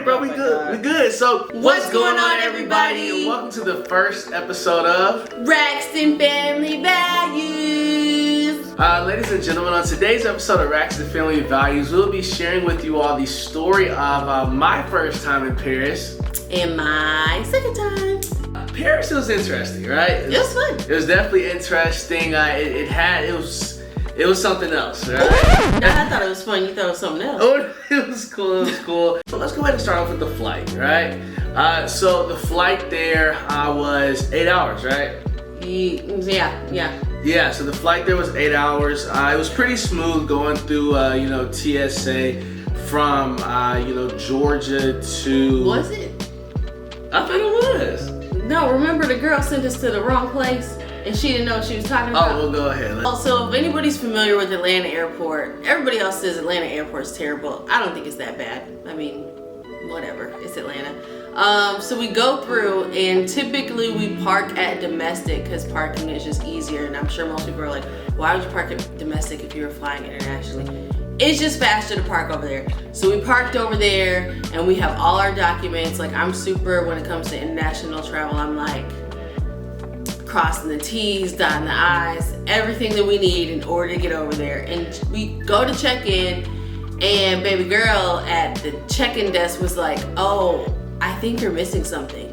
bro. We good. We good. So, what's going on, everybody? And welcome to the first episode of Racks and Family Values. Ladies and gentlemen, on today's episode of Racks and Family Values, we'll be sharing with you all the story of my first time in Paris. And my second time. Paris was interesting, right? It was fun. It was definitely interesting. It was something else, right? I thought it was fun. You thought it was something else. Oh, it was cool. It was cool. So let's go ahead and start off with the flight, right? So the flight there was 8 hours, right? Yeah. So the flight there was 8 hours. It was pretty smooth going through, TSA from, Georgia to. Was it? I thought it was. No, remember the girl sent us to the wrong place and she didn't know what she was talking about? Oh, well, go ahead. Also, if anybody's familiar with Atlanta Airport, everybody else says Atlanta Airport's terrible. I don't think it's that bad. I mean, whatever. It's Atlanta. So we go through and typically we park at domestic because parking is just easier. And I'm sure most people are like, why would you park at domestic if you were flying internationally? It's just faster to park over there. So we parked over there and we have all our documents. Like, I'm super, when it comes to international travel, I'm like crossing the T's, dotting the I's, everything that we need in order to get over there. And we go to check in and baby girl at the check-in desk was like, oh, I think you're missing something.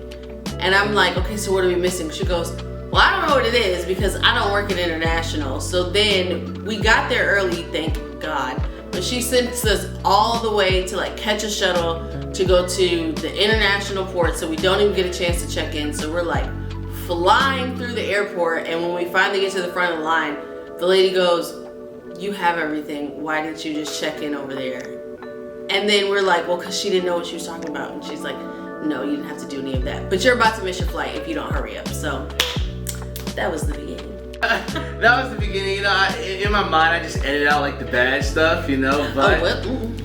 And I'm like, okay, so what are we missing? She goes, well, I don't know what it is because I don't work in international. So then we got there early, thank God. But she sent us all the way to like catch a shuttle to go to the international port, so we don't even get a chance to check in. So we're like flying through the airport, and when we finally get to the front of the line, the lady goes, you have everything, why didn't you just check in over there? And then we're like, well, because she didn't know what she was talking about. And she's like, no, you didn't have to do any of that, but you're about to miss your flight if you don't hurry up. So that was the beginning. That was the beginning. In my mind, I just edited out like the bad stuff, but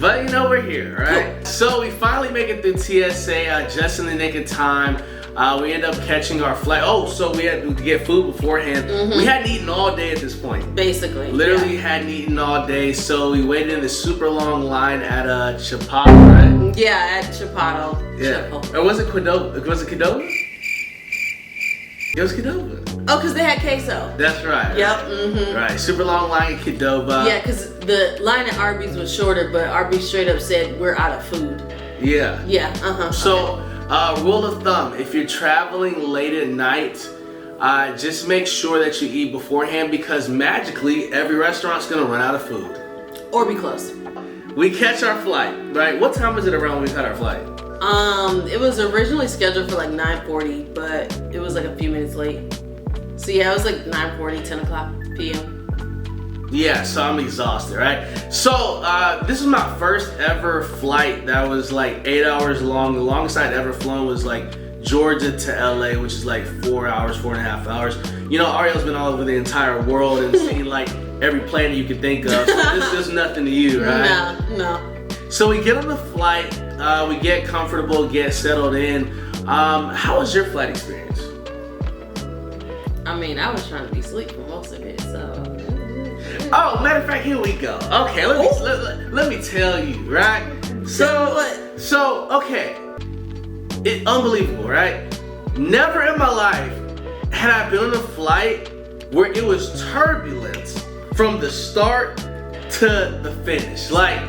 we're here, right? So we finally make it through TSA just in the nick of time. We end up catching our flight. Oh, so we had to get food beforehand. Mm-hmm. We hadn't eaten all day at this point. Basically. Literally hadn't eaten all day, so we waited in this super long line at Chipotle, right? Yeah, at Chipotle. Yeah. Or was it Qdoba? Was it Qdoba? It was Qdoba. Oh, because they had queso. That's right. Yep. Mm-hmm. Right. Super long line at Qdoba. Yeah, because the line at Arby's was shorter, but Arby's straight up said we're out of food. Yeah. Yeah. Uh-huh. So, rule of thumb: if you're traveling late at night, just make sure that you eat beforehand because magically every restaurant's gonna run out of food. Or be close. We catch our flight. Right. What time was it around when we caught our flight? It was originally scheduled for like 9:40, but it was like a few minutes late. So yeah, it was like 9:40, 10 o'clock p.m. Yeah, so I'm exhausted, right? So, this is my first ever flight that was like 8 hours long. The longest I'd ever flown was like Georgia to LA, which is like 4 hours, 4.5 hours. Ariel's been all over the entire world and seen like every planet you could think of. So this is nothing to you, right? No. So we get on the flight, we get comfortable, get settled in. How was your flight experience? I mean, I was trying to be asleep for most of it, so. Oh, matter of fact, here we go. Okay, let me tell you, right? So okay, it's unbelievable, right? Never in my life had I been on a flight where it was turbulence from the start to the finish. Like,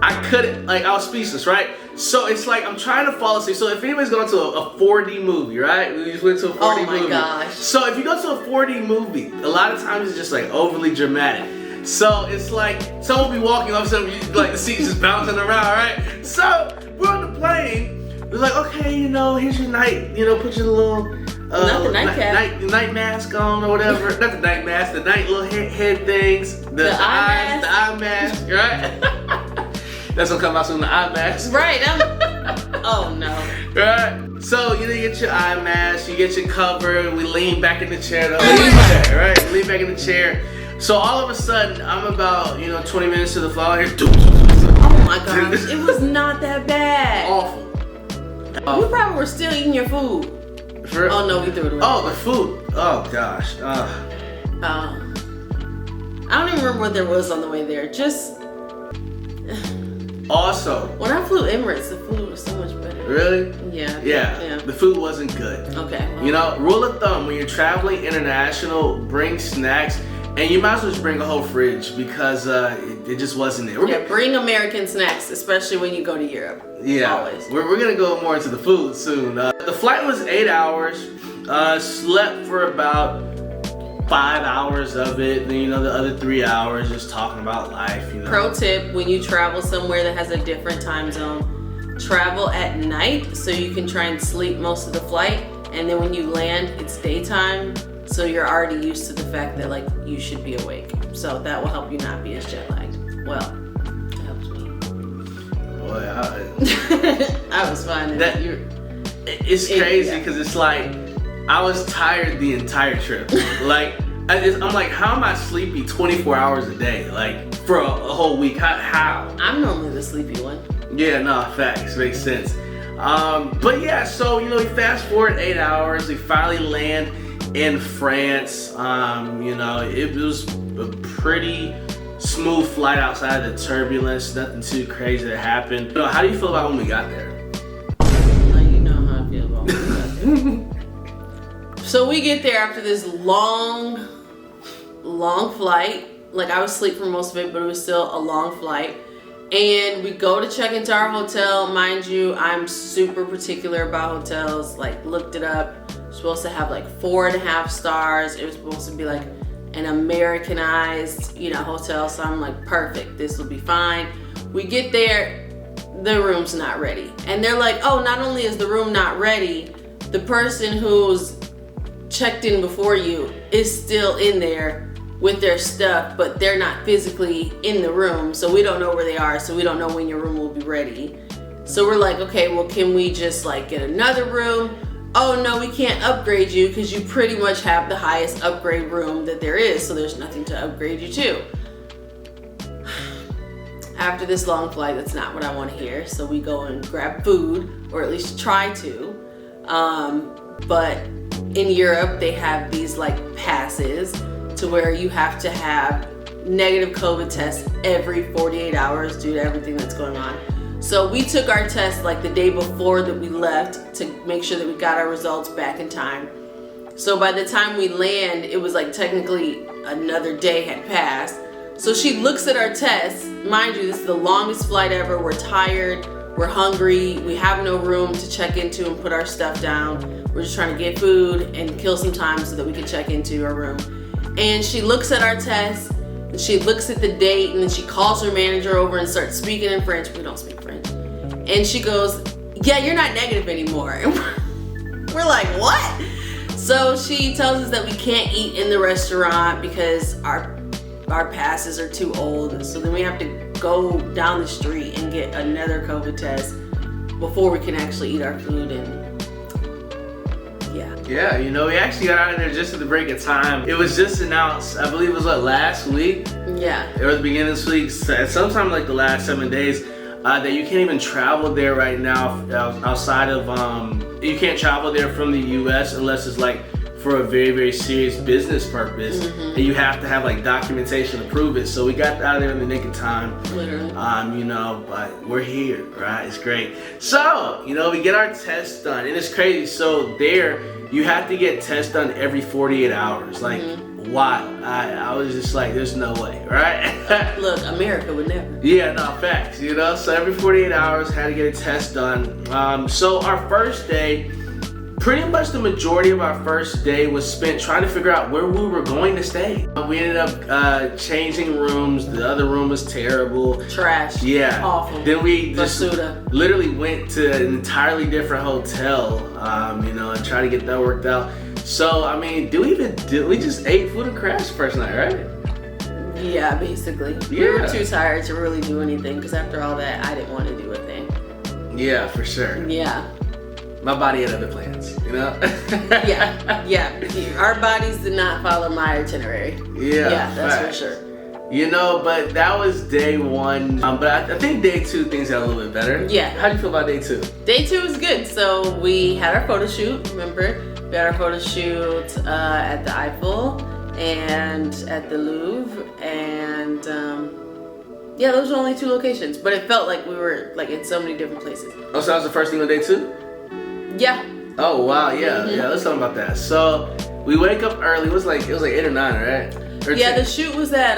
I was speechless, right? So it's like I'm trying to fall asleep. So if anybody's going to a 4D movie, right? We just went to a 4D movie. Oh my gosh. So if you go to a 4D movie, a lot of times it's just like overly dramatic. So it's like someone will be walking, all of a sudden like the seat's just bouncing around, right? So we're on the plane. We're like, okay, here's your night, put your little not the night mask on or whatever. Not the night mask, the night little head things, the eye mask, right? That's gonna come out soon, the eye mask. Right. Oh no. Right. So you get your eye mask, you get your cover. We lean back in the chair. Right. Lean back in the chair. So all of a sudden, I'm about 20 minutes to the flight. Oh my gosh, it was not that bad. Awful. You probably were still eating your food. Oh no, we threw it away. Oh, the food. Oh gosh. I don't even remember what there was on the way there. Just. Also, when I flew Emirates, the food was so much Really? Yeah. Yeah. The food wasn't good. Okay. Well. You know, rule of thumb, when you're traveling international, bring snacks. And you might as well just bring a whole fridge because it just wasn't there. Yeah, bring American snacks, especially when you go to Europe. Yeah. Always. We're going to go more into the food soon. The flight was 8 hours. Slept for about 5 hours of it. Then, you know, the other 3 hours just talking about life. You know. Pro tip, when you travel somewhere that has a different time zone, travel at night so you can try and sleep most of the flight. And then when you land, it's daytime. So you're already used to the fact that like you should be awake. So that will help you not be as jet lagged. Well, it helps me. Boy, I was fine. It's crazy because it's like I was tired the entire trip. Like I'm like, how am I sleepy 24 hours a day? Like for a whole week? How? I'm normally the sleepy one. Yeah, no, facts, makes sense. But yeah, so you know, we fast forward 8 hours. We finally land in France. You know, it was a pretty smooth flight outside of the turbulence. Nothing too crazy that happened. You know, how do you feel about when we got there? Well, you know how I feel about when we got there. So we get there after this long flight. Like I was asleep for most of it, but it was still a long flight. And we go to check into our hotel. Mind you, I'm super particular about hotels. Like looked it up. Supposed to have like 4.5 stars. It was supposed to be like an Americanized, you know, hotel. So I'm like, perfect, this will be fine. We get there, the room's not ready. And they're like, oh, not only is the room not ready, the person who's checked in before you is still in there with their stuff, but they're not physically in the room. So we don't know where they are. So we don't know when your room will be ready. So we're like, okay, well, can we just like get another room? Oh no, we can't upgrade you because you pretty much have the highest upgrade room that there is, so there's nothing to upgrade you to. After this long flight, that's not what I want to hear, so we go and grab food, or at least try to. But in Europe, they have these like passes to where you have to have negative COVID tests every 48 hours due to everything that's going on. So we took our test like the day before that we left to make sure that we got our results back in time. So by the time we land, it was like technically another day had passed. So she looks at our tests. Mind you, this is the longest flight ever. We're tired, we're hungry, we have no room to check into and put our stuff down. We're just trying to get food and kill some time so that we can check into our room. And she looks at our tests, and she looks at the date, and then she calls her manager over and starts speaking in French. We don't speak French. And she goes, yeah, you're not negative anymore. And we're like, what? So she tells us that we can't eat in the restaurant because our passes are too old. So then we have to go down the street and get another COVID test before we can actually eat our food. And yeah, you know, we actually got out of there just at the break of time. It was just announced, I believe it was what, last week? Yeah. It was the beginning of this week, sometime like the last 7 days, that you can't even travel there right now outside of, you can't travel there from the US unless it's like for a very, very serious business purpose. And you have to have like documentation to prove it. So we got out of there in the nick of time. Literally. You know, but we're here, right? It's great. So, you know, we get our tests done and it's crazy. So there, you have to get tests done every 48 hours. Like, wild. I was just like, there's no way, right? Look, America would never. Yeah, no, facts, you know? So every 48 hours, had to get a test done. So our first day, pretty much the majority of our first day was spent trying to figure out where we were going to stay. We ended up changing rooms. The other room was terrible. Trash. Yeah. Awful. Then we just Basuda. literally went to an entirely different hotel, you know, and try to get that worked out. So, I mean, we just ate food and crashed first night, right? Yeah, basically. Yeah. We were too tired to really do anything because after all that, I didn't want to do a thing. Yeah, for sure. Yeah. My body had other plans, you know? yeah. Our bodies did not follow my itinerary. Yeah, that's for sure. You know, but that was day one. But I think day two, things got a little bit better. Yeah. How do you feel about day two? Day two was good. So we had our photo shoot, remember? We had our photo shoot at the Eiffel and at the Louvre. And Yeah, those were only 2 locations, but it felt like we were like in so many different places. Oh, so that was the first thing on day 2? Yeah. Oh wow, yeah, let's talk about that. So we wake up early. It was like 8 or 9, right? Or yeah, 10? the shoot was at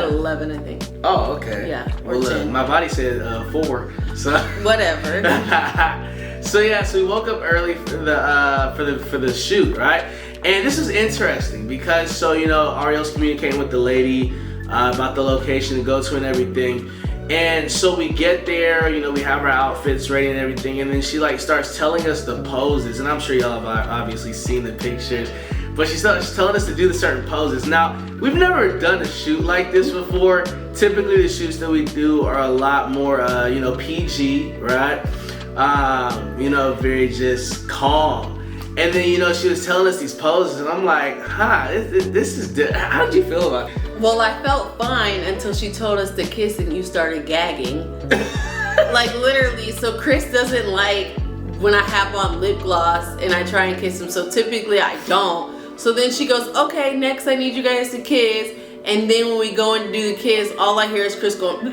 11, I think. Oh, okay. Yeah, or well, 10. My body said 4, so whatever. So yeah, so we woke up early for the shoot, right? And this is interesting because Ariel's communicating with the lady about the location to go to and everything. And so we get there, we have our outfits ready and everything, and then she like starts telling us the poses, and I'm sure y'all have obviously seen the pictures, but she's telling us to do the certain poses. Now, we've never done a shoot like this before. Typically the shoots that we do are a lot more, PG, right? Very just calm. And then, she was telling us these poses, and I'm like, this is how did you feel about it? Well, I felt fine until she told us to kiss and you started gagging. Like literally, so Chris doesn't like when I have on lip gloss and I try and kiss him, so typically I don't. So then she goes, okay, next I need you guys to kiss. And then when we go in to do the kiss, all I hear is Chris going,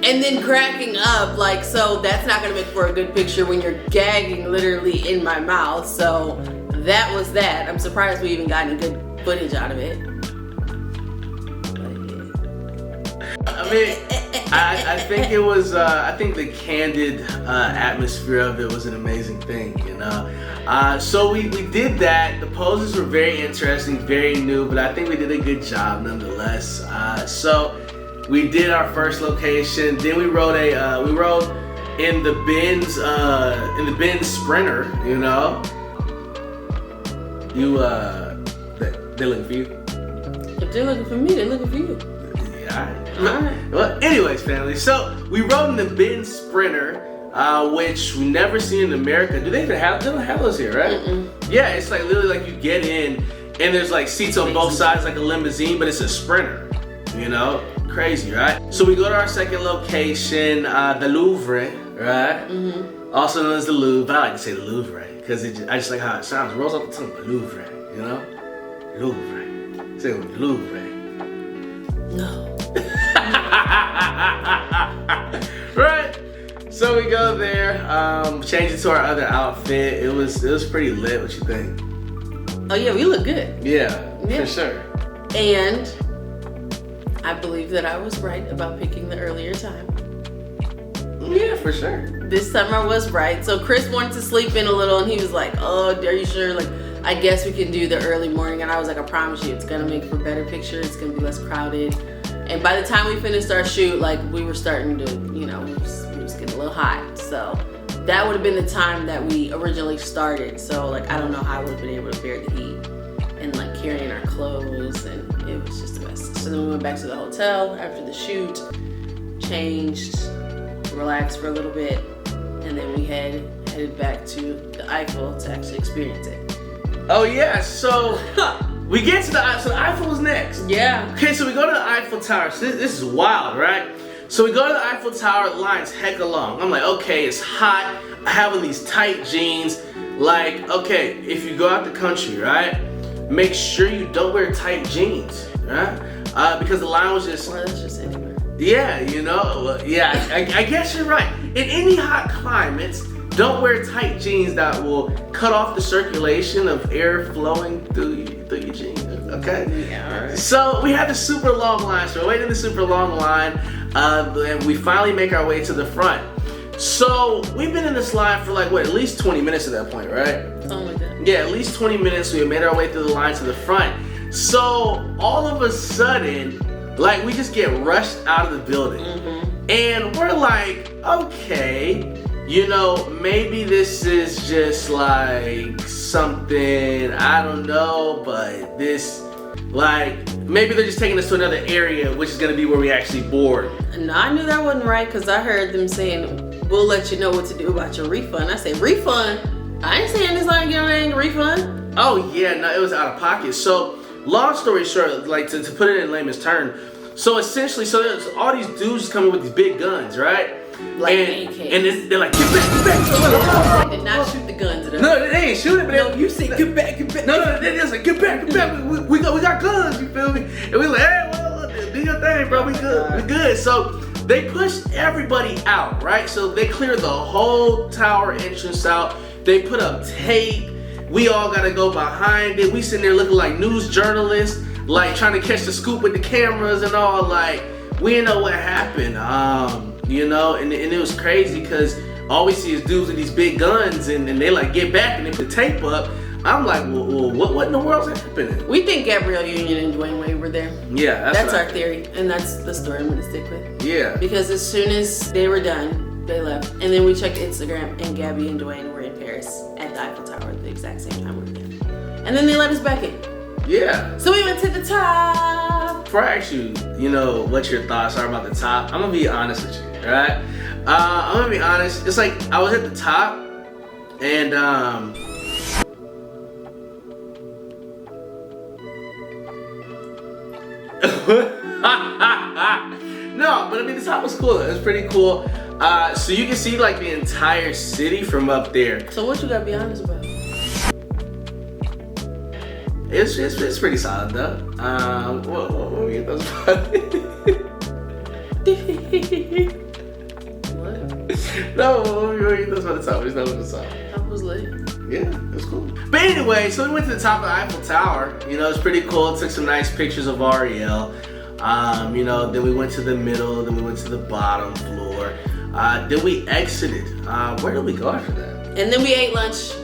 and then cracking up, like, so that's not gonna make for a good picture when you're gagging literally in my mouth. So that was that. I'm surprised we even got any good footage out of it. I mean, I think it was, I think the candid atmosphere of it was an amazing thing, So we did that. The poses were very interesting, very new, but I think we did a good job nonetheless. So we did our first location. Then we rode in the Benz Sprinter, They're looking for you. If they're looking for me, they're looking for you. Yeah, alright. Well, anyways, family. So we rode in the Benz Sprinter, which we never seen in America. Do they even have? They don't have those here, right? Yeah, it's like literally like you get in and there's like seats on both sides like a limousine, but it's a Sprinter. Crazy, right? So we go to our second location, the Louvre, right? Also known as the Louvre, but I like to say the Louvre because I just like how it sounds. It rolls off the tongue, the Louvre, Louvre. Say it with Louvre. No. Right. So we go there, change it to our other outfit. It was pretty lit. What you think? Oh yeah, we look good. Yeah, for sure. And I believe that I was right about picking the earlier time. Yeah, for sure. This time I was right. So Chris wanted to sleep in a little, and he was like, "Oh, are you sure? Like, I guess we can do the early morning." And I was like, "I promise you, it's gonna make for better pictures. It's gonna be less crowded." And by the time we finished our shoot, like we were starting to, we was getting a little hot. So that would have been the time that we originally started. So like, I don't know how I would have been able to bear the heat and like carrying our clothes, and it was just a mess. So then we went back to the hotel after the shoot, changed, relaxed for a little bit, and then we headed back to the Eiffel to actually experience it. Oh yeah, so we get to the Eiffel was next. Yeah. Okay, so we go to the Eiffel Tower. So this is wild, right? So we go to the Eiffel Tower, the line's hecka long. I'm like, okay, it's hot. I have on these tight jeans. Like, okay, if you go out the country, right, make sure you don't wear tight jeans, right? Because the line was just... Or that's just anywhere. Yeah, I guess you're right. In any hot climates, don't wear tight jeans that will cut off the circulation of air flowing through your jeans, okay? Yeah, all right. So we had the super long line, so we're waiting in the super long line, and we finally make our way to the front. So we've been in this line for like, what, at least 20 minutes at that point, right? Something like that. Yeah, at least 20 minutes. We had made our way through the line to the front. So all of a sudden, like, we just get rushed out of the building. And we're like, okay, maybe this is just like something, I don't know, but this, like, maybe they're just taking us to another area, which is gonna be where we actually board. No, I knew that wasn't right because I heard them saying, "We'll let you know what to do about your refund." I say, refund? I ain't saying this line get on any refund. Oh yeah, no, it was out of pocket. So long story short, like to put it in layman's term, so essentially, there's all these dudes coming with these big guns, right? Like and they're like, get back. They did not shoot the guns at us. No, they ain't shooting, but No, you said get back. No, they just like, get back. We got guns, you feel me? And we like, hey, well, Do your thing, bro. We good. We good. So they pushed everybody out, right? So they cleared the whole tower entrance out. They put up tape. We all gotta go behind it. We sitting there looking like news journalists, like trying to catch the scoop with the cameras and all. Like, we didn't know what happened. You know, and it was crazy because all we see is dudes with these big guns, and they like get back and they put tape up. I'm like, well, what in the world's happening? We think Gabrielle Union and Dwayne Wade were there. Yeah, that's our theory, and that's the story I'm gonna stick with. Yeah. Because as soon as they were done, they left, and then we checked Instagram, and Gabby and Dwayne were in Paris at the Eiffel Tower at the exact same time we were there, and then they let us back in. Yeah. So we went to the top. Before I ask you, you know, what your thoughts are about the top, I'm gonna be honest with you, right? I'm gonna be honest. It's like I was at the top, and no, but I mean the top was cool. It was pretty cool. So you can see like the entire city from up there. So what you gotta be honest about? It's pretty solid though. What were your thoughts about it? What? No, what were your thoughts about the top? It's not the top. That was lit. Yeah, it was cool. But anyway, so we went to the top of the Eiffel Tower. You know, it's pretty cool. Took some nice pictures of Ariel. You know, then we went to the middle. Then we went to the bottom floor. Then we exited. Where did we go after that? And then we ate lunch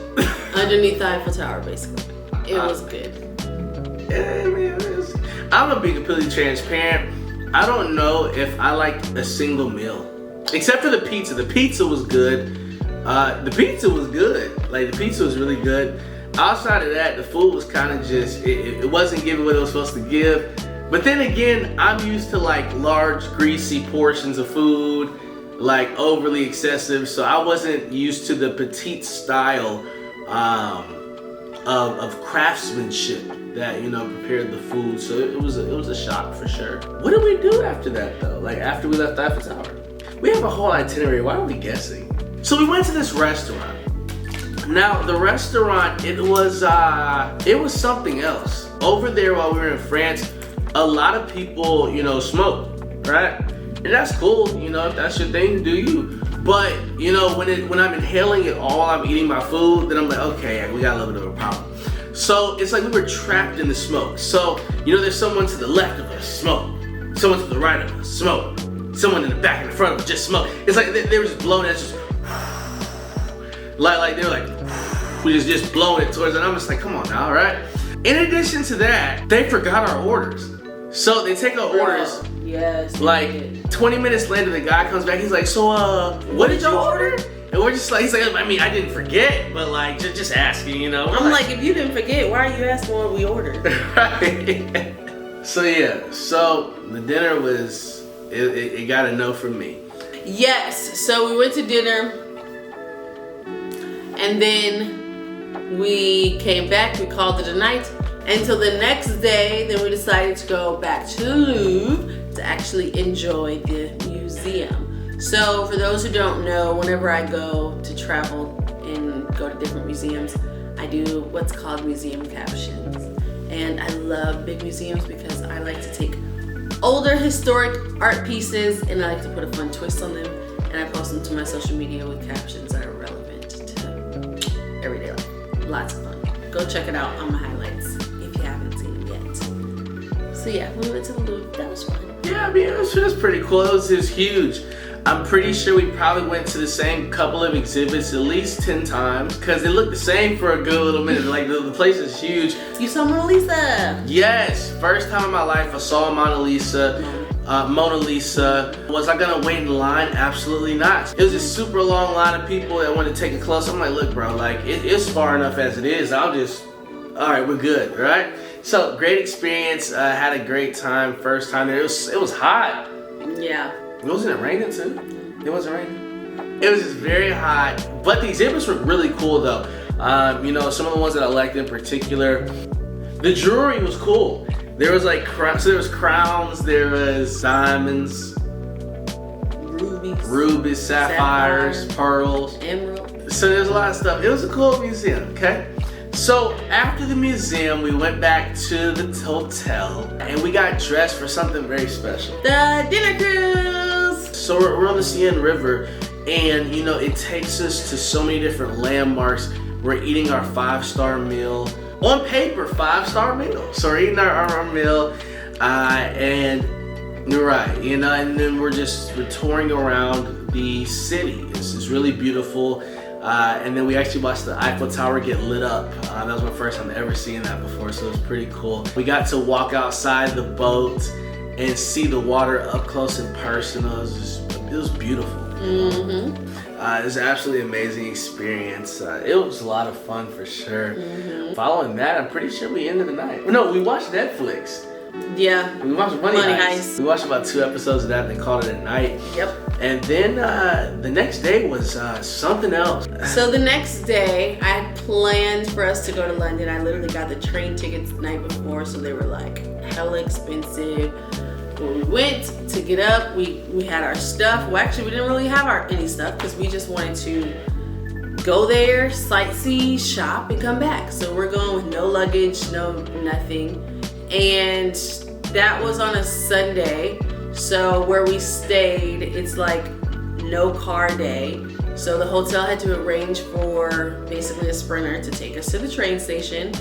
underneath the Eiffel Tower, basically. It was good. Yeah, I mean, I'm gonna be completely transparent. I don't know if I liked a single meal, except for the pizza. The pizza was good. The pizza was good. Like, the pizza was really good. Outside of that, the food was kind of just, it wasn't giving what it was supposed to give. But then again, I'm used to like large, greasy portions of food, like overly excessive. So I wasn't used to the petite style of craftsmanship that, you know, prepared the food. So it was a shock for sure. What did we do after that though? Like after we left the Eiffel Tower? We have a whole itinerary. Why are we guessing? So we went to this restaurant. Now the restaurant, it was something else. Over there while we were in France, a lot of people, you know, smoke, right? And that's cool, you know, if that's your thing, do you? But, you know, when I'm inhaling it all, I'm eating my food, then I'm like, okay, we got a little bit of a problem. So it's like we were trapped in the smoke. So, you know, there's someone to the left of us, smoke. Someone to the right of us, smoke. Someone in the back and the front of us, just smoke. It's like they were just blowing it, just like they were like, we just blowing it towards it. And I'm just like, come on now, right? In addition to that, they forgot our orders. So they take our orders. Yes. Like 20 minutes later, the guy comes back. He's like, so what did y'all order? And we're just like, he's like, I mean, I didn't forget, but like, just asking, you know. I'm like, if you didn't forget, why are you asking what we ordered? Right. So yeah, so the dinner was, it got a no from me. Yes. So we went to dinner, and then we came back. We called it a night. Until the next day, then we decided to go back to the Louvre to actually enjoy the museum. So for those who don't know, whenever I go to travel and go to different museums, I do what's called museum captions. And I love big museums because I like to take older historic art pieces and I like to put a fun twist on them, and I post them to my social media with captions that are relevant to everyday life. Lots of fun. Go check it out on my highlights if you haven't seen it yet. So yeah, we went to the Louvre. That was fun. Yeah, I mean, it was pretty cool. It was huge. I'm pretty sure we probably went to the same couple of exhibits at least 10 times because they look the same for a good little minute. Like the place is huge. You saw Mona Lisa? Yes, first time in my life I saw Mona Lisa. Was I gonna wait in line? Absolutely not. It was a super long line of people that wanted to take it close. I'm like, look, bro, like it's far enough as it is. All right, we're good, right? So great experience. Had a great time. First time there. It was hot. Yeah. Wasn't it raining too? It wasn't raining. It was just very hot. But the exhibits were really cool though. You know, some of the ones that I liked in particular. The jewelry was cool. There was like so there was crowns, there was diamonds, rubies, sapphires, pearls, emerald. So there's a lot of stuff. It was a cool museum, okay? So after the museum, we went back to the hotel and we got dressed for something very special. The dinner cruise! So we're on the Seine River, and you know, it takes us to so many different landmarks. We're eating our 5-star meal. On paper, 5-star meal. So we're eating our meal, and you're right, you know, and then we're touring around the city. It's really beautiful. And then we actually watched the Eiffel Tower get lit up. That was my first time ever seeing that before, so it was pretty cool. We got to walk outside the boat and see the water up close and personal. It was beautiful. Mm-hmm. It was an absolutely amazing experience. It was a lot of fun for sure. Mm-hmm. Following that, I'm pretty sure we ended the night. No, we watched Netflix. Yeah. We watched Money Heist. Heist. We watched about 2 episodes of that and then called it a night. Yep. And then the next day was something else. So the next day, I planned for us to go to London. I literally got the train tickets the night before, so they were like hella expensive. When we went to get up, we had our stuff. Well, actually, we didn't really have any stuff because we just wanted to go there, sightsee, shop, and come back. So we're going with no luggage, no nothing. And that was on a Sunday. So where we stayed, it's like no car day. So the hotel had to arrange for basically a Sprinter to take us to the train station.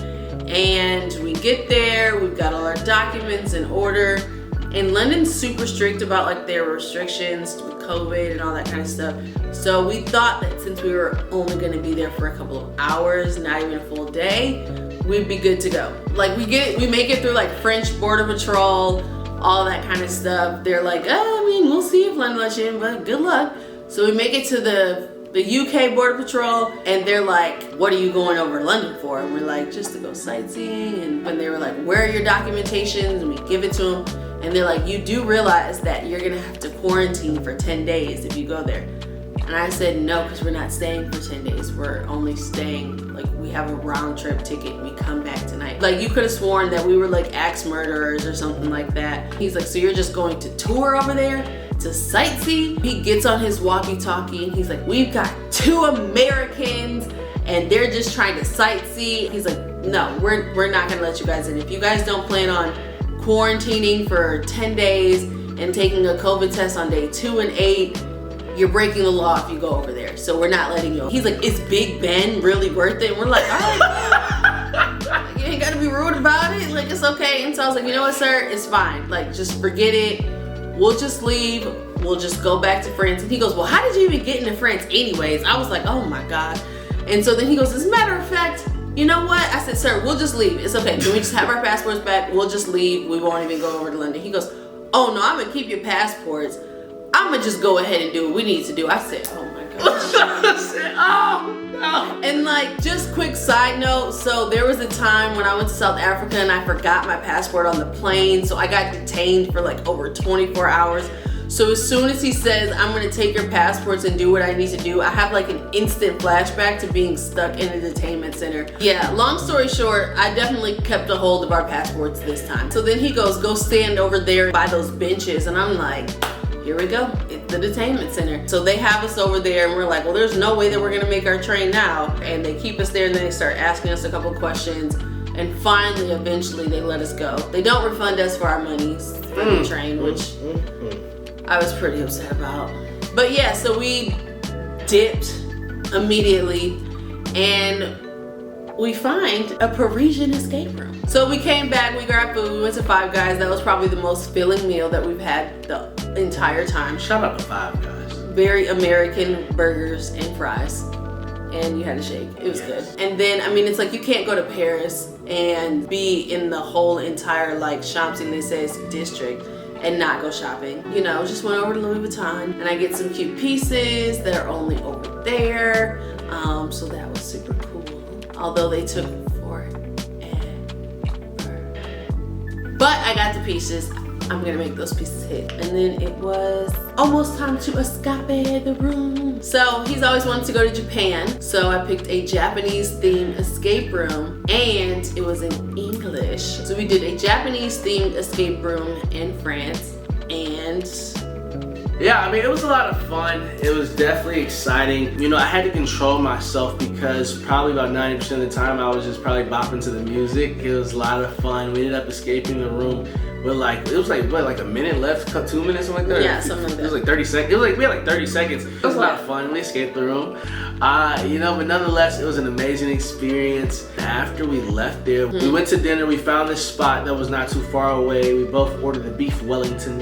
And we get there, we've got all our documents in order. And London's super strict about like their restrictions with COVID and all that kind of stuff. So we thought that since we were only gonna be there for a couple of hours, not even a full day, we'd be good to go. Like we make it through like French border patrol, all that kind of stuff. They're like, we'll see if London lets you in, but good luck. So we make it to the UK border patrol, and they're like, what are you going over to London for? And we're like, just to go sightseeing. And when they were like, where are your documentations? And we give it to them. And they're like, you do realize that you're gonna have to quarantine for 10 days if you go there. And I said, no, because we're not staying for 10 days. We're only staying, like we have a round trip ticket. We come back tonight. Like you could have sworn that we were like axe murderers or something like that. He's like, so you're just going to tour over there to sightsee? He gets on his walkie-talkie and he's like, we've got 2 Americans and they're just trying to sightsee. He's like, no, we're not gonna let you guys in. If you guys don't plan on quarantining for 10 days and taking a COVID test on day 2 and 8, you're breaking the law if you go over there. So we're not letting you. He's like, is Big Ben really worth it? And we're like, all right, you ain't gotta be rude about it. Like, it's okay. And so I was like, you know what, sir? It's fine. Like, just forget it. We'll just leave. We'll just go back to France. And he goes, well, how did you even get into France anyways? I was like, oh my God. And so then he goes, as a matter of fact, you know what? I said, sir, we'll just leave. It's okay. Can we just have our passports back? We'll just leave. We won't even go over to London. He goes, oh no, I'm gonna keep your passports. I'm gonna just go ahead and do what we need to do. I said, oh my gosh. I said, oh no. And like, just quick side note. So there was a time when I went to South Africa and I forgot my passport on the plane. So I got detained for like over 24 hours. So as soon as he says, I'm gonna take your passports and do what I need to do, I have like an instant flashback to being stuck in a detainment center. Yeah, long story short, I definitely kept a hold of our passports this time. So then he goes, go stand over there by those benches. And I'm like, here we go, it's the detainment center. So they have us over there and we're like, well, there's no way that we're gonna make our train now. And they keep us there and then they start asking us a couple questions. And finally, eventually they let us go. They don't refund us for our monies for the train, which I was pretty upset about. But yeah, so we dipped immediately and we find a Parisian escape room. So we came back, we grabbed food, we went to Five Guys. That was probably the most filling meal that we've had the entire time. Shout out to Five Guys. Very American burgers and fries. And you had a shake. It was good. And then, I mean, it's like you can't go to Paris and be in the whole entire like Champs-Élysées district and not go shopping. You know, just went over to Louis Vuitton and I get some cute pieces that are only over there. So that was super cool. Although they took forever. But I got the pieces. I'm gonna make those pieces hit. And then it was almost time to escape the room. So he's always wanted to go to Japan. So I picked a Japanese themed escape room and it was in English. So we did a Japanese themed escape room in France and Yeah, I mean, it was a lot of fun. It was definitely exciting. You know, I had to control myself because probably about 90% of the time I was just probably bopping to the music. It was a lot of fun. We ended up escaping the room with it was like, what, like a minute left, 2 minutes, something like that? Yeah, something like that. It was like 30 seconds. We had like 30 seconds. It was a lot of fun. We escaped the room. You know, but nonetheless, it was an amazing experience. After we left there, we went to dinner. We found this spot that was not too far away. We both ordered the beef Wellington.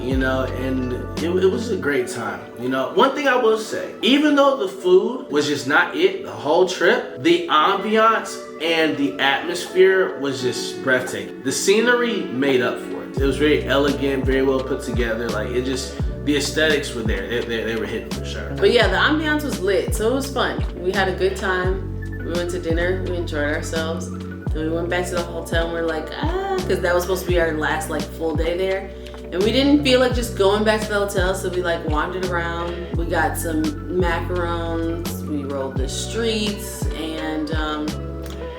You know, and it was a great time. You know, one thing I will say, even though the food was just not it the whole trip, the ambiance and the atmosphere was just breathtaking. The scenery made up for it. It was very elegant, very well put together. Like, it just, the aesthetics were there. They were hitting for sure. But yeah, the ambiance was lit, so it was fun. We had a good time. We went to dinner. We enjoyed ourselves. And we went back to the hotel and we're like, because that was supposed to be our last like full day there. And we didn't feel like just going back to the hotel, so we like wandered around. We got some macarons. We rolled the streets and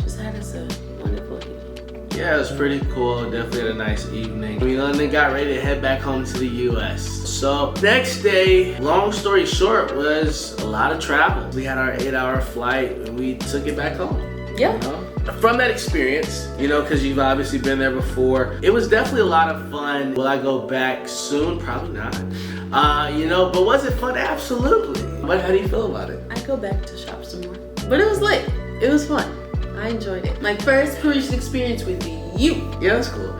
just had us a wonderful evening. Yeah, it was pretty cool. Definitely had a nice evening. We then got ready to head back home to the US. So next day, long story short, was a lot of travel. We had our 8-hour flight and we took it back home. Yeah. You know? From that experience, you know, because you've obviously been there before, it was definitely a lot of fun. Will I go back soon? Probably not. You know, but was it fun? Absolutely. But how do you feel about it? I'd go back to shop some more. But it was lit. It was fun. I enjoyed it. My first Parisian experience with you. Yeah, that's cool.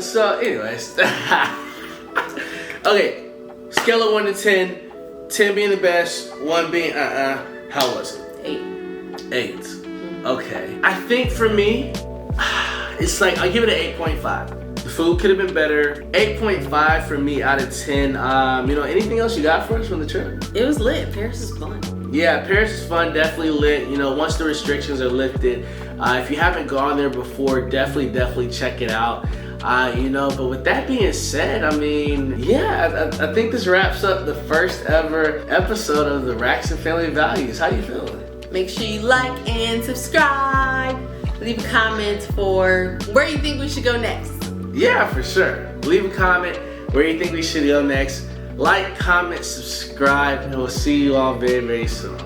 So anyways. Okay, scale of 1 to 10. 10 being the best, 1 being how was it? 8. 8. Okay. I think for me, it's like, I'll give it an 8.5. The food could have been better. 8.5 for me out of 10. You know, anything else you got for us from the trip? It was lit. Paris is fun. Yeah, Paris is fun, definitely lit. You know, once the restrictions are lifted, if you haven't gone there before, definitely check it out. You know, but with that being said, I mean, yeah, I think this wraps up the first ever episode of the Racks and Family Values. How you feeling? Make sure you like and subscribe. Leave a comment for where you think we should go next. Yeah, for sure. Leave a comment where you think we should go next. Like, comment, subscribe, and we'll see you all very, very soon.